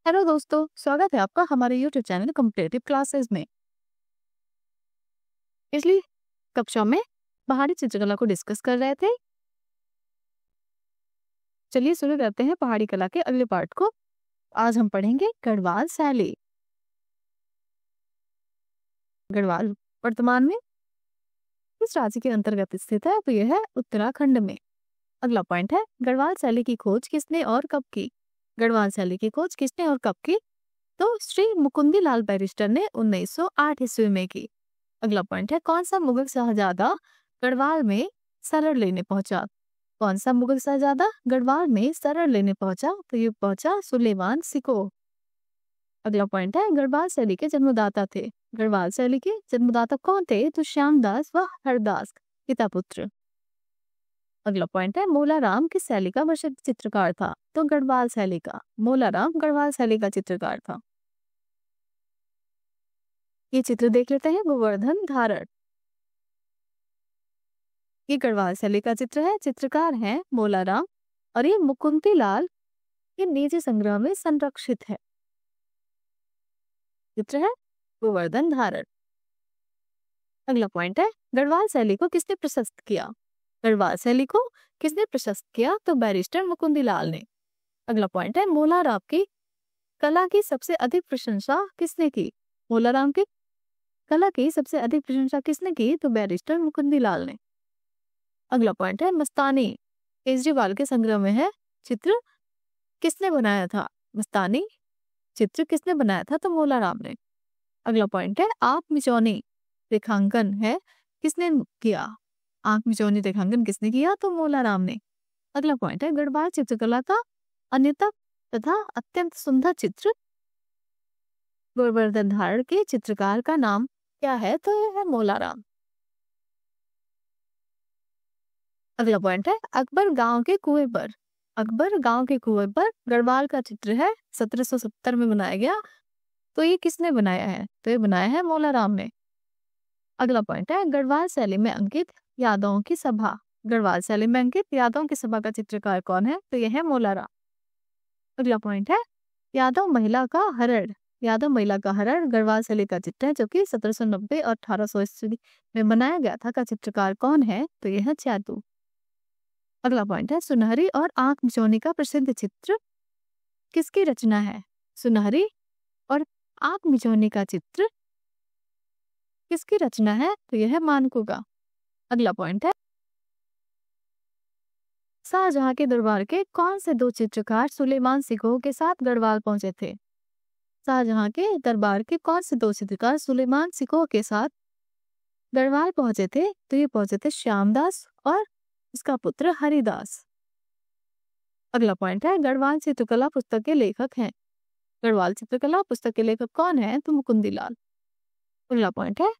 Hello दोस्तों, स्वागत है आपका हमारे यूट्यूब चैनल कॉम्पिटिटिव क्लासेस में। पिछली कक्षा में पहाड़ी चित्रकला को डिस्कस कर रहे थे। चलिए शुरू करते हैं पहाड़ी कला के अगले पार्ट को। आज हम पढ़ेंगे गढ़वाल शैली। गढ़वाल वर्तमान में किस राज्य के अंतर्गत स्थित है? तो यह है उत्तराखंड में। अगला पॉइंट है गढ़वाल शैली की खोज किसने और कब की? गढ़वाल शैली की खोज किसने और कब की? तो श्री मुकुंदी लाल बैरिस्टर ने 1908 ईस्वी में की। अगला पॉइंट है कौन सा मुगल शहजादा गढ़वाल में शरण लेने पहुंचा? कौन सा मुगल शहजादा गढ़वाल में शरण लेने पहुंचा? तो ये पहुंचा सुलेमान सिकोह। अगला पॉइंट है गढ़वाल शैली के जन्मदाता थे। गढ़वाल शैली के जन्मदाता कौन थे? तो श्यामदास व हरदास पिता पुत्र। अगला पॉइंट है मोलाराम किस शैली का प्रसिद्ध चित्रकार था? तो गढ़वाल शैली का। मोलाराम गढ़वाल शैली का चित्रकार था। ये चित्र देख लेते हैं गोवर्धन धारण। ये गढ़वाल शैली का चित्र है, चित्रकार है मोलाराम और ये मुकुंदी लाल के निजी संग्रह में संरक्षित है। चित्र है गोवर्धन धारण। अगला पॉइंट है गढ़वाल शैली को किसने प्रशस्त किया? गढ़वाल शैली को किसने प्रशस्त किया? तो बैरिस्टर मुकुंदी लाल ने। अगला पॉइंट है मोलाराम की कला की सबसे अधिक प्रशंसा किसने की? मोलाराम की कला की सबसे अधिक प्रशंसा किसने की? तो बैरिस्टर मुकुंदी लाल ने। अगला पॉइंट है मस्तानी केजरीवाल के संग्रह में है, चित्र किसने बनाया था? मस्तानी चित्र किसने बनाया था? तो मोलाराम ने। अगला पॉइंट है आंख मिचौनी रेखांकन है, किसने किया? आंख मिचौनी रेखांकन किसने किया? तो मोलाराम ने। अगला पॉइंट है गढ़वाल चित्रकला का अन्यतम तथा अत्यंत सुंदर चित्र गोवर्धन धारण के चित्रकार का नाम क्या है? तो यह है मोलाराम। अगला पॉइंट है अकबर गांव के कुएं पर। अकबर गांव के कुएं पर गढ़वाल का चित्र है, 1770 में बनाया गया। तो ये किसने बनाया है? तो ये बनाया है मोलाराम ने। अगला पॉइंट है गढ़वाल शैली में अंकित यादवों की सभा। गढ़वाल शैली में अंकित यादवों की सभा का चित्रकार कौन है? तो यह है मोलाराम। अगला पॉइंट है यादव महिला का हरण। यादव महिला का हरण गढ़वाल शैली का चित्र है जो कि 1790 और 1800 ईस्वी में बनाया गया था। का चित्रकार कौन है? तो यह है चैतू। अगला पॉइंट है सुनहरी और आंख मिचौनी का प्रसिद्ध चित्र किसकी रचना है? सुनहरी और आंख मिचौनी का चित्र किसकी रचना है? तो यह है मानकू का। अगला पॉइंट है शाहजहां के दरबार के कौन से दो चित्रकार सुलेमान सिकोह के साथ गढ़वाल पहुंचे थे? शाहजहां के दरबार के कौन से दो चित्रकार सुलेमान सिकोह के साथ गढ़वाल पहुंचे थे? तो ये पहुंचे थे श्यामदास और इसका पुत्र हरिदास। अगला पॉइंट है गढ़वाल चित्रकला पुस्तक के लेखक हैं। गढ़वाल चित्रकला पुस्तक के लेखक कौन है? तो मुकुंदी लाल। अगला पॉइंट है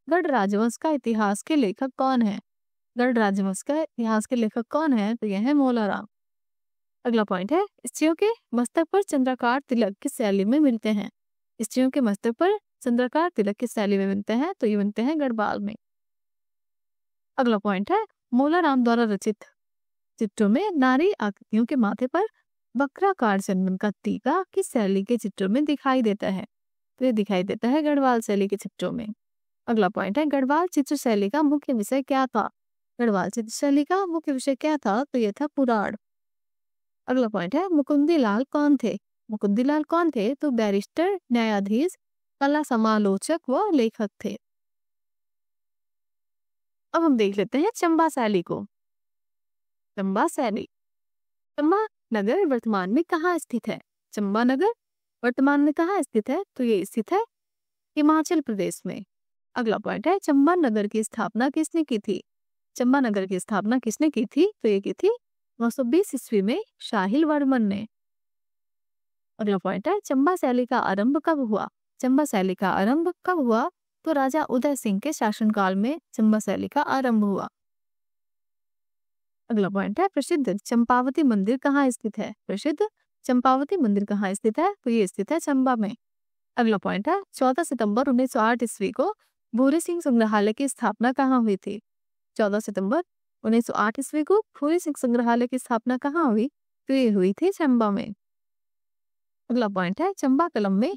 गढ़ राजवंश का इतिहास के लेखक कौन है? गढ़ राजवंश का इतिहास के लेखक कौन है? तो यह है मोलाराम। अगला पॉइंट है स्त्रियों के मस्तक पर चंद्राकार तिलक किस शैली में मिलते हैं? स्त्रियों के मस्तक पर चंद्राकार तिलक किस शैली में मिलते हैं? तो ये मिलते हैं गढ़वाल में। अगला पॉइंट है मोलाराम द्वारा रचित चित्रों में नारी आकृतियों के माथे पर वक्राकार चंदन का टीका किस शैली के चित्रों में दिखाई देता है? तो ये दिखाई देता है गढ़वाल शैली के चित्रों में। अगला पॉइंट है गढ़वाल चित्र शैली का मुख्य विषय क्या था? गढ़वाल चित्र शैली का मुख्य विषय क्या था? तो यह था पुराण। अगला पॉइंट है मुकुंदी लाल कौन थे? मुकुंदी लाल कौन थे? तो बैरिस्टर, न्यायाधीश, कला समालोचक व लेखक थे। अब हम देख लेते हैं चंबा शैली को। चंबा शैली। चंबा नगर वर्तमान में कहाँ स्थित है? चंबा नगर वर्तमान में कहाँ स्थित है? तो ये स्थित है हिमाचल प्रदेश में। अगला पॉइंट है चंबा नगर की स्थापना किसने की थी? चंबा नगर की स्थापना किसने की थी? तो ये की थी 920 ईस्वी में शाहिल वर्मन ने। अगला पॉइंट है चंबा शैली का आरंभ कब हुआ? चंबा शैली का आरंभ कब हुआ? तो राजा उदय सिंह के शासनकाल में चंबा शैली का आरंभ हुआ। अगला पॉइंट है प्रसिद्ध चंपावती मंदिर कहाँ स्थित है? प्रसिद्ध चंपावती मंदिर कहाँ स्थित है? तो ये स्थित है चंबा में। अगला पॉइंट है 14 सितंबर 1908 ईस्वी को भूरी सिंह संग्रहालय की स्थापना कहाँ हुई थी? 14 सितंबर 1908 ईस्वी को भूरी सिंह संग्रहालय की स्थापना कहाँ हुई? तो ये हुई थी चंबा में। अगला पॉइंट है चंबा कलम में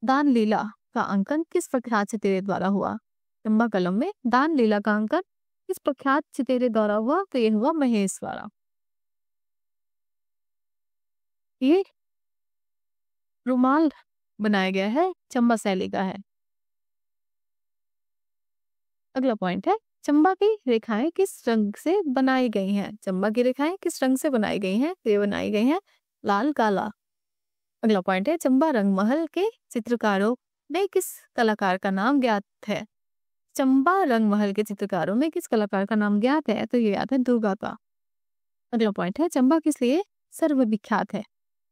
दान लीला का अंकन किस प्रख्यात चितेरे द्वारा हुआ। चंबा कलम में दान लीला का अंकन किस प्रख्यात चितेरे द्वारा हुआ, तो ये हुआ महेश द्वारा। ये रुमाल बनाया गया है चंबा शैली का है। अगला पॉइंट है चंबा की रेखाएं किस रंग से बनाई गई हैं। चंबा की रेखाएं किस रंग से बनाई गई हैं, तो ये बनाई गई हैं लाल काला। अगला पॉइंट है चंबा रंगमहल के चित्रकारों में किस कलाकार का नाम ज्ञात है। चंबा रंगमहल के चित्रकारों में किस कलाकार का नाम ज्ञात है, तो ये याद है दुर्गा का। अगला पॉइंट है चंबा किस लिए सर्वविख्यात है।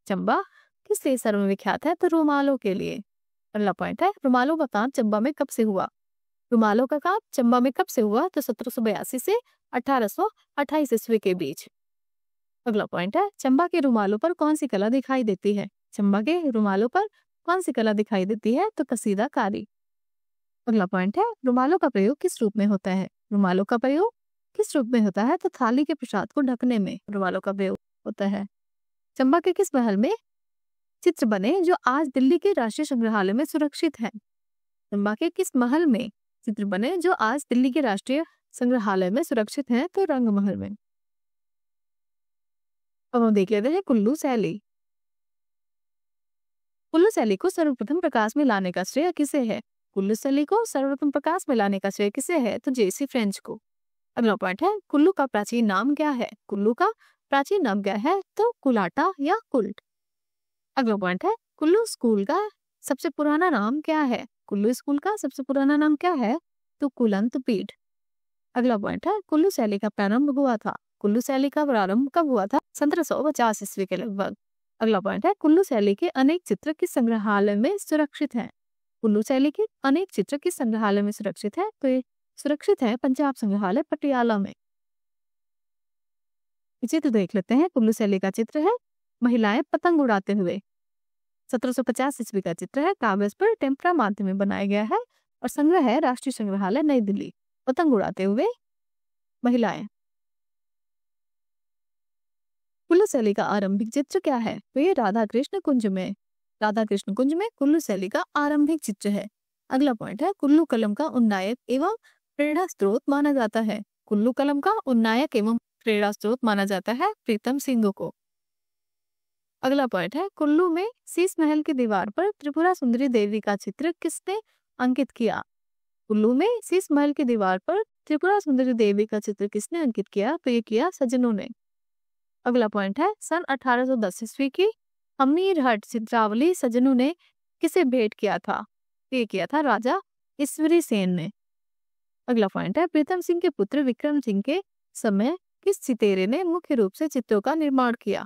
चंबा किस लिए सर्वविख्यात है, तो रुमालों के लिए। अगला पॉइंट है रुमालों का काम चंबा में कब से हुआ। रुमालों का काम चंबा में कब से हुआ, तो 1782 से 1828 ईस्वी के बीच। अगला पॉइंट है चंबा के रुमालों पर कौन सी कला दिखाई देती है। चंबा के रुमालों पर कौन सी कला दिखाई देती है, तो कसीदाकारी। अगला पॉइंट है रुमालों का प्रयोग किस रूप में होता है। रुमालों का प्रयोग किस रूप में होता है, तो थाली के प्रसाद को ढकने में रुमालों का प्रयोग होता है। चंबा के किस महल में चित्र बने जो आज दिल्ली के राष्ट्रीय संग्रहालय में सुरक्षित है। चंबा के किस महल में चित्र बने जो आज दिल्ली के राष्ट्रीय संग्रहालय में सुरक्षित हैं, तो रंग महल में। अब हम देख लेते हैं कुल्लू शैली। कुल्लू शैली को सर्वप्रथम प्रकाश में लाने का श्रेय किसे है। कुल्लू शैली को सर्वप्रथम प्रकाश में लाने का श्रेय किसे है, तो जेसी फ्रेंच को। अगला पॉइंट है कुल्लू का प्राचीन नाम क्या है। कुल्लू का प्राचीन नाम क्या है, तो कुलाटा या कुल्ट। अगला पॉइंट है कुल्लू स्कूल का सबसे पुराना नाम क्या है। कुल्लू स्कूल का सबसे पुराना नाम क्या है, तो कुलंत पीठ। अगला पॉइंट है कुल्लू शैली का प्रारंभ हुआ था। कुल्लू शैली का प्रारंभ कब हुआ था, 1750 ईस्वी के लगभग। अगला पॉइंट है कुल्लू शैली के अनेक चित्र किस संग्रहालय में सुरक्षित हैं। कुल्लू शैली के अनेक चित्र किस संग्रहालय में सुरक्षित है, तो ये सुरक्षित है पंजाब संग्रहालय पटियाला में। चित्र देख लेते हैं। कुल्लू शैली का चित्र है महिलाएं पतंग उड़ाते हुए। 1750 ईस्वी का चित्र है, कागज पर टेम्परा माध्यम में बनाया गया है और संग्रह है राष्ट्रीय संग्रहालय नई दिल्ली। पतंग उड़ाते हुए महिलाएं। कुल्लू शैली का आरंभिक चित्र क्या है, तो ये राधा कृष्ण कुंज में कुल्लू शैली का आरंभिक चित्र है। अगला पॉइंट है कुल्लू कलम का उन्नायक एवं प्रेरणा स्रोत माना जाता है। कुल्लू कलम का उन्नायक एवं प्रेरणा स्रोत माना जाता है प्रीतम सिंह को। अगला पॉइंट है कुल्लू में शीश महल की दीवार पर त्रिपुरा सुंदरी देवी का चित्र किसने अंकित किया। कुल्लू में शीश महल की दीवार पर त्रिपुरा सुंदरी देवी का चित्र किसने अंकित किया, तो ये किया सज्जनों ने। अगला पॉइंट है सन 1810 ईस्वी की हमीरहट चित्रावली सज्जनों ने किसे भेंट किया था, ये किया था राजा ईश्वरी सेन ने। अगला पॉइंट है प्रीतम सिंह के पुत्र विक्रम सिंह के समय किस चितेरे ने मुख्य रूप से चित्रों का निर्माण किया।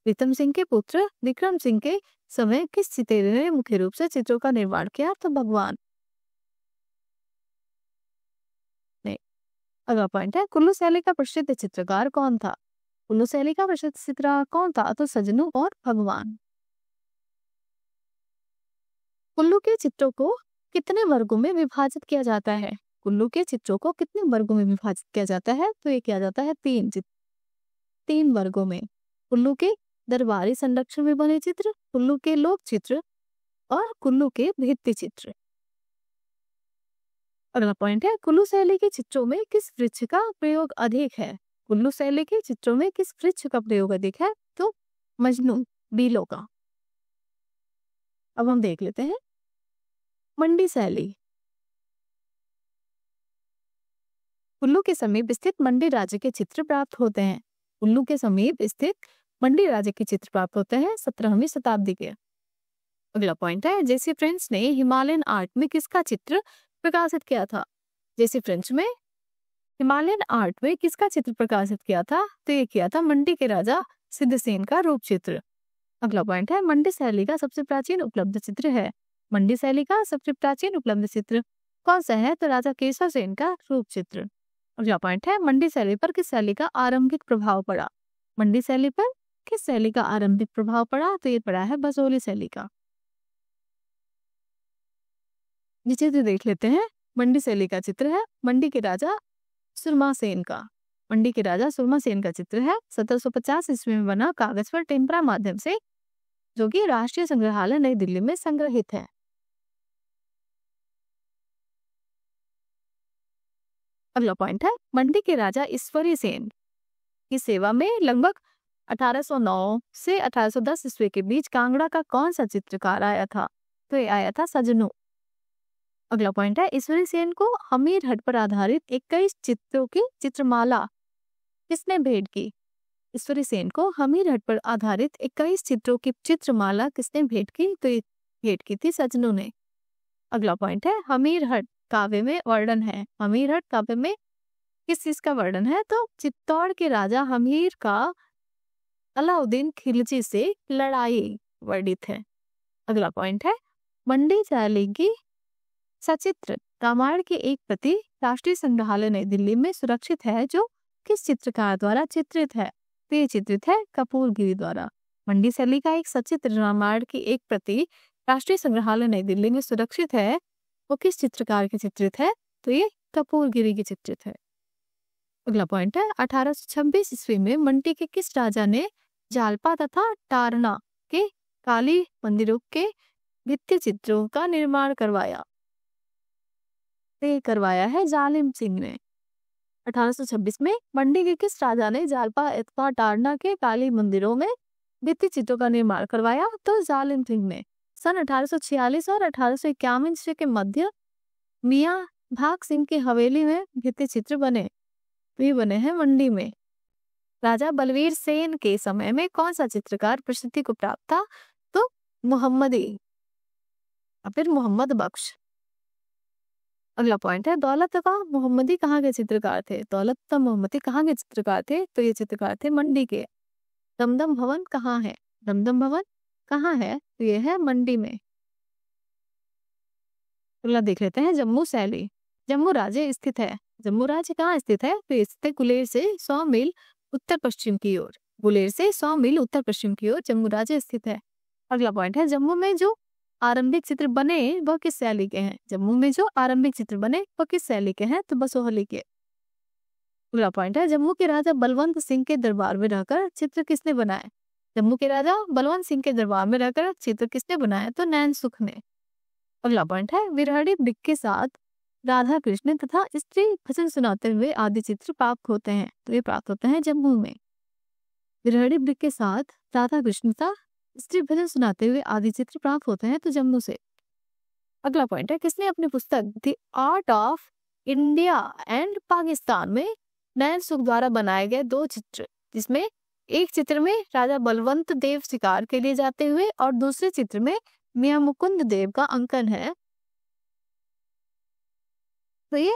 प्रीतम सिंह के पुत्र विक्रम सिंह के समय किस चितेरे ने मुख्य रूप से चित्रों का निर्माण किया, तो भगवान ने। अगला पॉइंट है कुल्लू शैली का प्रसिद्ध चित्रकार कौन था। कुल्लू शैली का प्रसिद्ध चित्रकार कौन था, तो सज्जनों और भगवान। कुल्लू के चित्रों को कितने वर्गों में विभाजित किया जाता है। कुल्लू के चित्रों को कितने वर्गों में विभाजित किया जाता है, तो ये किया जाता है तीन वर्गों में। कुल्लू के दरबारी संरक्षण में बने चित्र, कुल्लू के लोक चित्र और कुल्लू के भित्ति चित्र। अगला पॉइंट है कुल्लू शैली के चित्रों में किस वृक्ष का प्रयोग अधिक है। कुल्लू शैली के चित्रों में किस वृक्ष का प्रयोग अधिक है, तो मजनू बीलों का। अब हम देख लेते हैं मंडी शैली। कुल्लू के समीप स्थित मंडी राज्य के चित्र प्राप्त होते हैं। कुल्लू के समीप स्थित मंडी राज्य के चित्र प्राप्त होते हैं 17वीं शताब्दी के। अगला पॉइंट है जेसी फ्रेंच ने हिमालयन आर्ट में किसका चित्र प्रकाशित किया था। जेसी फ्रेंच में हिमालयन आर्ट में किसका चित्र प्रकाशित किया था, तो ये किया था मंडी के राजा सिद्धसेन का रूप चित्र। अगला पॉइंट है मंडी शैली का सबसे प्राचीन उपलब्ध चित्र है। मंडी शैली का सबसे प्राचीन उपलब्ध चित्र कौन सा है, तो राजा केशव सेन का रूप चित्र। अगला पॉइंट है मंडी शैली पर किस शैली का आरंभिक प्रभाव पड़ा। मंडी शैली पर किस शैली का आरंभिक प्रभाव पड़ा, तो ये पड़ा है बसोली शैली का। ये चित्र देख लेते हैं। मंडी शैली का चित्र है मंडी के राजा सुरमासेन का। मंडी के राजा सुरमासेन का चित्र है 1750 ईस्वी में बना, कागज पर टेम्परा माध्यम से जो कि राष्ट्रीय संग्रहालय नई दिल्ली में संग्रहित है। अगला पॉइंट है, मंडी के राजा ईश्वरी सेन की सेवा में लगभग 1809 से 1810 ईस्वी के बीच कांगड़ा का कौन सा चित्रकार आया था? तो ये आया था सजनू। अगला पॉइंट है, ईश्वरी सेन को हमीर हट पर आधारित 21 चित्रों की चित्रमाला किसने भेंट की? ईश्वरी सेन को हमीर हट पर आधारित 21 चित्रों की चित्रमाला किसने भेंट की? तो ये भेंट की थी सजनू ने। अगला पॉइंट है, हमीर हट काव्य में वर्णन है। हमीर हट काव्य में किस चीज का वर्णन है? तो चित्तौड़ के राजा हमीर का अलाउद्दीन खिलजी से लड़ाई वर्णित है। अगला पॉइंट है, मंडी चाली की सचित्र रामायण की एक प्रति राष्ट्रीय संग्रहालय नई दिल्ली में सुरक्षित है, जो किस चित्रकार द्वारा चित्रित है? तो ये चित्रित है कपूरगिरी द्वारा। मंडी शैली का एक सचित्र रामायण की एक प्रति राष्ट्रीय संग्रहालय नई दिल्ली में सुरक्षित है, वो किस चित्रकार के चित्रित है? तो ये कपूरगिरी की चित्रित है। अगला पॉइंट है, 1826 ईस्वी में मंडी के किस राजा ने जालपा तथा टारना के काली मंदिरों के भित्ति चित्रों का निर्माण करवाया? करवाया है जालिम सिंह ने। 1826 में मंडी के किस राजा ने जालपा अथवा टारना के काली मंदिरों में भित्ति चित्रों का निर्माण करवाया? तो जालिम सिंह ने। सन 1846 और 1851 ईस्वी के मध्य मियां भाग सिंह की हवेली में भित्ति चित्र बने, वे बने हैं मंडी में। राजा बलवीर सेन के समय में कौन सा चित्रकार प्रसिद्धि को प्राप्त था? तो मोहम्मदी या फिर मोहम्मद बख्श। अगला पॉइंट है, दौलत का मोहम्मदी कहाँ के चित्रकार थे? दौलत का मोहम्मदी कहाँ के चित्रकार थे? तो ये चित्रकार थे मंडी के। दमदम भवन कहाँ है? दमदम भवन कहाँ है? तो ये है मंडी में। अगला देख लेते हैं, जम्मू शैली। जम्मू राज्य स्थित है। जम्मू राज्य कहाँ स्थित है? तो स्थित गुलेर से 100 मील उत्तर पश्चिम की ओर। गुलेर से 100 मील उत्तर पश्चिम की ओर जम्मू राज्य स्थित है। अगला पॉइंट है, जम्मू में जो आरंभिक चित्र बने वह किस शैली के हैं? जम्मू में जो आरंभिक चित्र बने वह किस शैली के हैं? तो बसोहली के। अगला पॉइंट है, जम्मू के राजा बलवंत सिंह के दरबार में रहकर चित्र किसने बनाए? जम्मू के राजा बलवंत सिंह के दरबार में रहकर चित्र किसने बनाए? तो नैन सुख ने। अगला पॉइंट है, विरहड़ी वृक्ष के साथ राधा कृष्ण तथा स्त्री भजन सुनाते हुए आदि चित्र प्राप्त होते हैं। तो ये प्राप्त होते हैं जम्मू में। विरहड़ी वृक्ष के साथ राधा कृष्ण तथा स्त्री भजन सुनाते हुए आदि चित्र प्राप्त होते हैं तो जम्मू से। अगला पॉइंट है, किसने अपनी पुस्तक the art of India and Pakistan में नैन सुख द्वारा बनाए गए 2 चित्र, जिसमें एक चित्र में राजा बलवंत देव शिकार के लिए जाते हुए और दूसरे चित्र में मियां मुकुंद देव का अंकन है, तो ये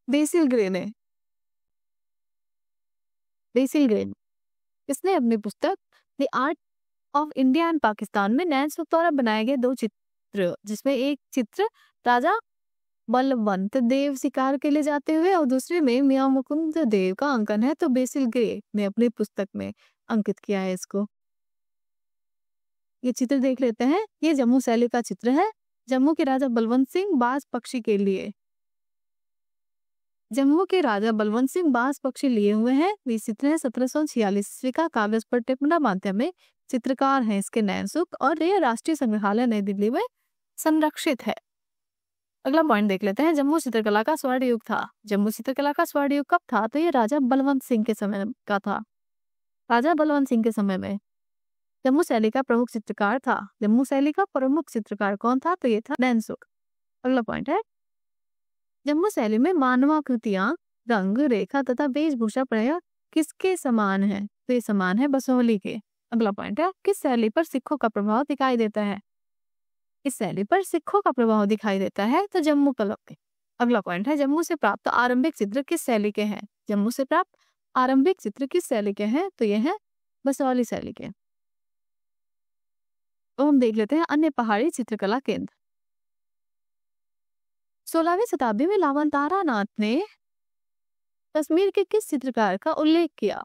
बेसिल ग्रे ने। बेसिल ग्रे इसने अपनी पुस्तक the art of India and Pakistan में नैन सुख द्वारा बनाए गए 2 चित्र, जिसमें एक चित्र राजा बलवंत देव शिकार के लिए जाते हुए और दूसरे में मियां मुकुंद देव का अंकन है, तो बेसिल ग्रे ने अपनी पुस्तक में अंकित किया है इसको। ये चित्र देख लेते हैं, ये जम्मू शैली का चित्र है। जम्मू के राजा बलवंत सिंह बाज पक्षी के लिए। जम्मू के राजा बलवंत सिंह बाज पक्षी लिए हुए हैं। ये चित्र है 1746 ईस्वी का, कागज पर टिप्पणी माध्यम में चित्रकार हैं इसके नैन सुख, और यह राष्ट्रीय संग्रहालय नई दिल्ली में संरक्षित है। अगला पॉइंट देख लेते हैं, जम्मू चित्रकला का स्वर्ण युग था। जम्मू चित्रकला का स्वर्ण युग कब था? तो ये राजा बलवंत सिंह के समय का था। राजा बलवंत सिंह के समय में जम्मू शैली का प्रमुख चित्रकार था। जम्मू शैली का प्रमुख चित्रकार कौन था? तो ये था नैन सुख। अगला पॉइंट है, जम्मू शैली में मानवाकृतियां, रंग, रेखा तथा वेशभूषा प्रयोग किसके समान है? तो ये समान है बसोहली के। अगला पॉइंट है, किस शैली पर सिखों का प्रभाव दिखाई देता है? इस शैली पर सिखों का प्रभाव दिखाई देता है तो जम्मू कलम के। अगला पॉइंट है, जम्मू से प्राप्त आरंभिक चित्र किस शैली के हैं? जम्मू से प्राप्त आरंभिक चित्र किस शैली के हैं? तो ये है बसोहली शैली के। तो हम देख लेते हैं अन्य पहाड़ी चित्रकला केंद्र। 16वीं शताब्दी में लावंतारा नाथ ने कश्मीर के किस चित्रकार का उल्लेख किया?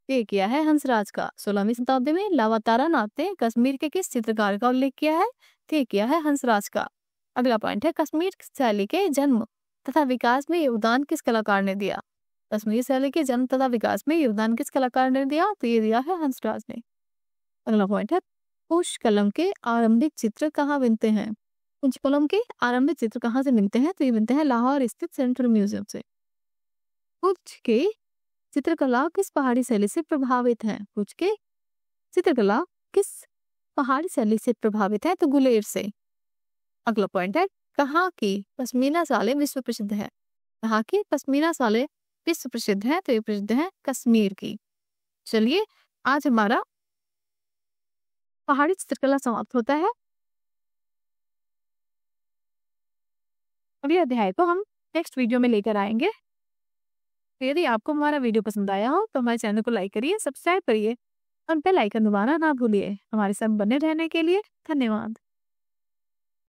ये किया है हंसराज का। 16वीं शताब्दी में लावंतारा नाथ ने कश्मीर के किस चित्रकार का उल्लेख किया है? ये किया है हंसराज का। अगला पॉइंट है, कश्मीर शैली के जन्म तथा विकास में योगदान किस कलाकार ने दिया? कश्मीरी शैली के जन्म तथा विकास में योगदान किस कलाकार ने दिया? तो ये दिया है हंसराज ने। अगला पॉइंट है, पुष्कलम के आरंभिक चित्र कहाँ बनते हैं? पुष्कलम के आरंभिक चित्र कहाँ से मिलते हैं? तो ये मिलते हैं लाहौर स्थित सेंट्रल म्यूजियम से। पुष्क के चित्रकला किस पहाड़ी शैली से प्रभावित है? पुष्क के चित्रकला किस पहाड़ी शैली से प्रभावित है? तो गुलेर से। अगला पॉइंट है, कहाँ की पश्मीना साले विश्व प्रसिद्ध है? कहाँ की पश्मीना साले विश्व प्रसिद्ध है? तो ये प्रसिद्ध है कश्मीर की। चलिए, आज हमारा पहाड़ी चित्रकला समाप्त होता है। अगले अध्याय को हम नेक्स्ट वीडियो में लेकर आएंगे। यदि आपको हमारा वीडियो पसंद आया हो तो हमारे चैनल को लाइक करिए, सब्सक्राइब करिए और बेल आइकन दबाना ना भूलिए। हमारे साथ बने रहने के लिए धन्यवाद।